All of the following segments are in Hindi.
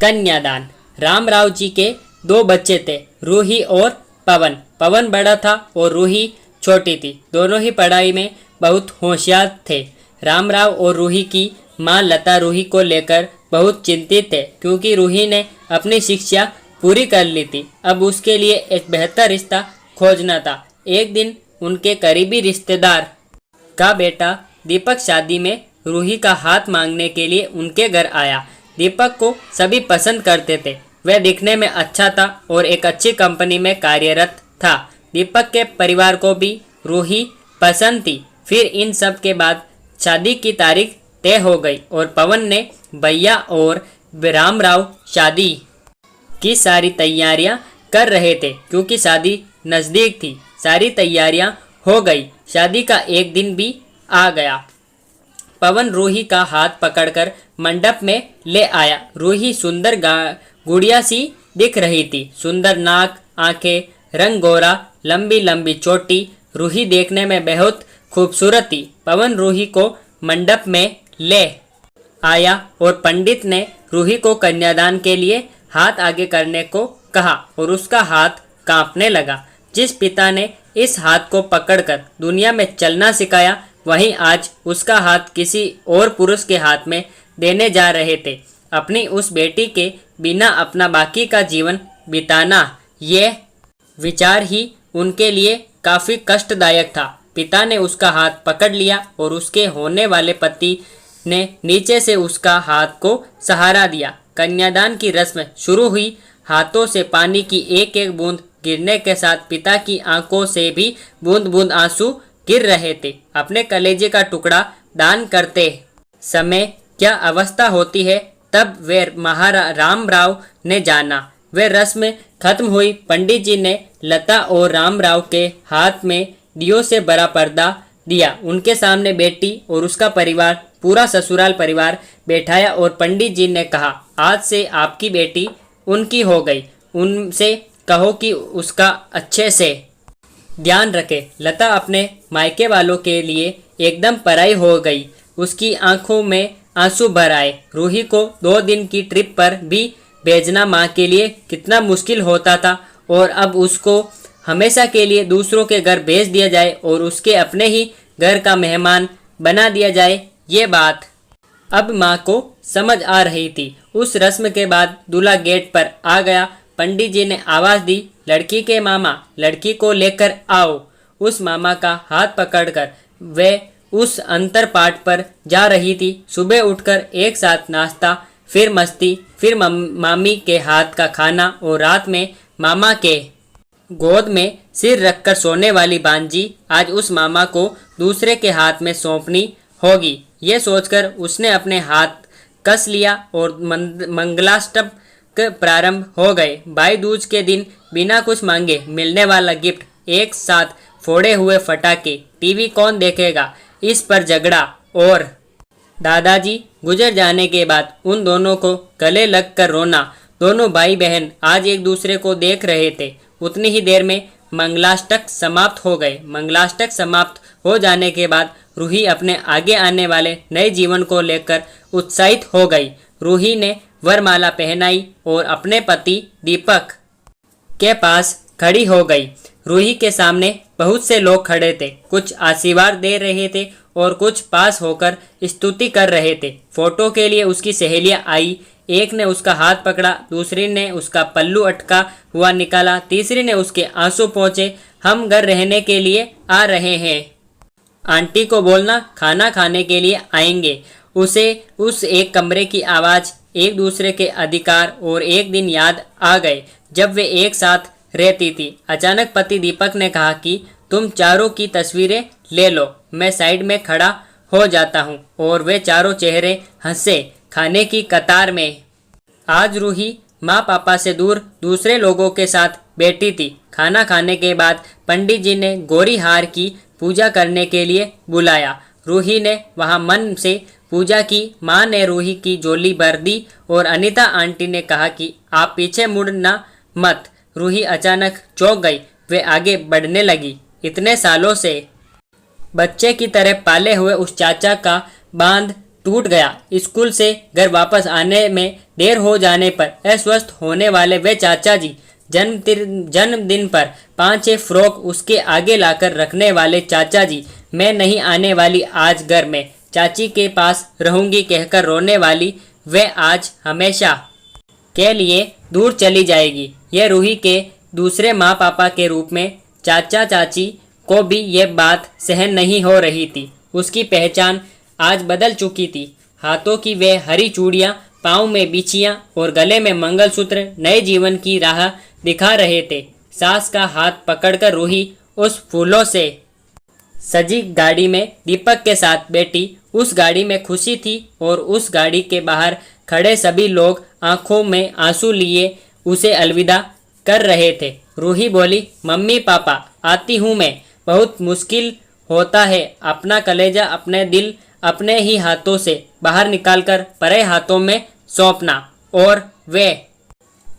कन्यादान। रामराव जी के दो बच्चे थे, रूही और पवन। पवन बड़ा था और रूही छोटी थी। दोनों ही पढ़ाई में बहुत होशियार थे। रामराव और रूही की माँ लता रूही को लेकर बहुत चिंतित थे, क्योंकि रूही ने अपनी शिक्षा पूरी कर ली थी। अब उसके लिए एक बेहतर रिश्ता खोजना था। एक दिन उनके करीबी रिश्तेदार का बेटा दीपक शादी में रूही का हाथ मांगने के लिए उनके घर आया। दीपक को सभी पसंद करते थे। वह दिखने में अच्छा था और एक अच्छी कंपनी में कार्यरत था। दीपक के परिवार को भी रूही पसंद थी। फिर इन सब के बाद शादी की तारीख तय हो गई और पवन ने भैया और रामराव शादी की सारी तैयारियां कर रहे थे, क्योंकि शादी नज़दीक थी। सारी तैयारियां हो गई। शादी का एक दिन भी आ गया। पवन रूही का हाथ पकड़कर मंडप में ले आया। रूही सुंदर गुड़िया सी दिख रही थी। सुंदर नाक, आंखें, रंग गोरा, लंबी लंबी चोटी। रूही देखने में बहुत खूबसूरत थी। पवन रूही को मंडप में ले आया और पंडित ने रूही को कन्यादान के लिए हाथ आगे करने को कहा और उसका हाथ कांपने लगा। जिस पिता ने इस हाथ को पकड़कर दुनिया में चलना सिखाया, वहीं आज उसका हाथ किसी और पुरुष के हाथ में देने जा रहे थे। अपनी उस बेटी के बिना अपना बाकी का जीवन बिताना, ये विचार ही उनके लिए काफ़ी कष्टदायक था। पिता ने उसका हाथ पकड़ लिया और उसके होने वाले पति ने नीचे से उसका हाथ को सहारा दिया। कन्यादान की रस्म शुरू हुई। हाथों से पानी की एक एक बूंद गिरने के साथ पिता की आंखों से भी बूंद बूंद आंसू गिर रहे थे। अपने कलेजे का टुकड़ा दान करते समय क्या अवस्था होती है, तब वे रामराव ने जाना। वे रस्म खत्म हुई। पंडित जी ने लता और रामराव के हाथ में दियों से भरा पर्दा दिया। उनके सामने बेटी और उसका परिवार, पूरा ससुराल परिवार बैठाया और पंडित जी ने कहा, आज से आपकी बेटी उनकी हो गई। उनसे कहो कि उसका अच्छे से ध्यान रखे। लता अपने मायके वालों के लिए एकदम पराई हो गई। उसकी आंखों में आंसू भर आए। रूही को 2 दिन की ट्रिप पर भी भेजना माँ के लिए कितना मुश्किल होता था, और अब उसको हमेशा के लिए दूसरों के घर भेज दिया जाए और उसके अपने ही घर का मेहमान बना दिया जाए, ये बात अब माँ को समझ आ रही थी। उस रस्म के बाद दूल्हा गेट पर आ गया। पंडित जी ने आवाज़ दी, लड़की के मामा, लड़की को लेकर आओ। उस मामा का हाथ पकड़कर वे उस अंतर पाठ पर जा रही थी। सुबह उठकर एक साथ नाश्ता, फिर मस्ती, फिर मामी के हाथ का खाना और रात में मामा के गोद में सिर रखकर सोने वाली भांजी आज उस मामा को दूसरे के हाथ में सौंपनी होगी। ये सोचकर उसने अपने हाथ कस लिया और मंगलाष्टक प्रारंभ हो गए। भाई दूज के दिन बिना कुछ मांगे मिलने वाला गिफ्ट, एक साथ फोड़े हुए फटाके, टीवी कौन देखेगा, इस पर झगड़ा और दादाजी गुजर जाने के बाद उन दोनों को गले लगकर रोना। दोनों भाई बहन आज एक दूसरे को देख रहे थे। उतनी ही देर में मंगलाष्टक समाप्त हो गए। मंगलाष्टक समाप्त हो जाने के बाद रूही अपने आगे आने वाले नए जीवन को लेकर उत्साहित हो गई। रूही ने वरमाला पहनाई और अपने पति दीपक के पास खड़ी हो गई। रूही के सामने बहुत से लोग खड़े थे। कुछ आशीर्वाद दे रहे थे और कुछ पास होकर स्तुति कर रहे थे। फोटो के लिए उसकी सहेलियां आई। एक ने उसका हाथ पकड़ा, दूसरी ने उसका पल्लू अटका हुआ निकाला, तीसरी ने उसके आंसू पोंछे। हम घर रहने के लिए आ रहे हैं, आंटी को बोलना खाना खाने के लिए आएंगे। उसे उस एक कमरे की आवाज़, एक दूसरे के अधिकार और एक दिन याद आ गए जब वे एक साथ रहती थी। अचानक पति दीपक ने कहा कि तुम चारों की तस्वीरें ले लो, मैं साइड में खड़ा हो जाता हूँ। और वे चारों चेहरे हंसे खाने की कतार में। आज रूही माँ पापा से दूर दूसरे लोगों के साथ बैठी थी। खाना खाने के बाद पंडित जी ने गौरी हार की पूजा करने के लिए बुलाया। रूही ने वहाँ मन से पूजा की। माँ ने रूही की झोली भर दी और अनीता आंटी ने कहा कि आप पीछे मुड़ना मत। रूही अचानक चौंक गई। वे आगे बढ़ने लगी। इतने सालों से बच्चे की तरह पाले हुए उस चाचा का बांध टूट गया। स्कूल से घर वापस आने में देर हो जाने पर अस्वस्थ होने वाले वे चाचा जी, जन्मदिन पर 5-6 फ्रॉक उसके आगे लाकर रखने वाले चाचा जी, मैं नहीं आने वाली आज घर में, चाची के पास रहूंगी कहकर रोने वाली वे आज हमेशा के लिए दूर चली जाएगी। यह रूही के दूसरे माँ पापा के रूप में चाचा चाची को भी यह बात सहन नहीं हो रही थी। उसकी पहचान आज बदल चुकी थी। हाथों की वे हरी चूड़ियाँ, पाँव में बिछियाँ और गले में मंगलसूत्र नए जीवन की राह दिखा रहे थे। सास का हाथ पकड़कर रूही उस फूलों से सजी गाड़ी में दीपक के साथ बैठी। उस गाड़ी में खुशी थी और उस गाड़ी के बाहर खड़े सभी लोग आंखों में आंसू लिए उसे अलविदा कर रहे थे। रूही बोली, मम्मी पापा आती हूँ मैं। बहुत मुश्किल होता है अपना कलेजा, अपने दिल अपने ही हाथों से बाहर निकालकर परे हाथों में सौंपना, और वे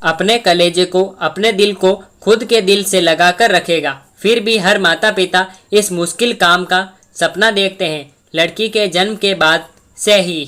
अपने कलेजे को, अपने दिल को खुद के दिल से लगाकर रखेगा। फिर भी हर माता पिता इस मुश्किल काम का सपना देखते हैं। लड़की के जन्म के बाद से ही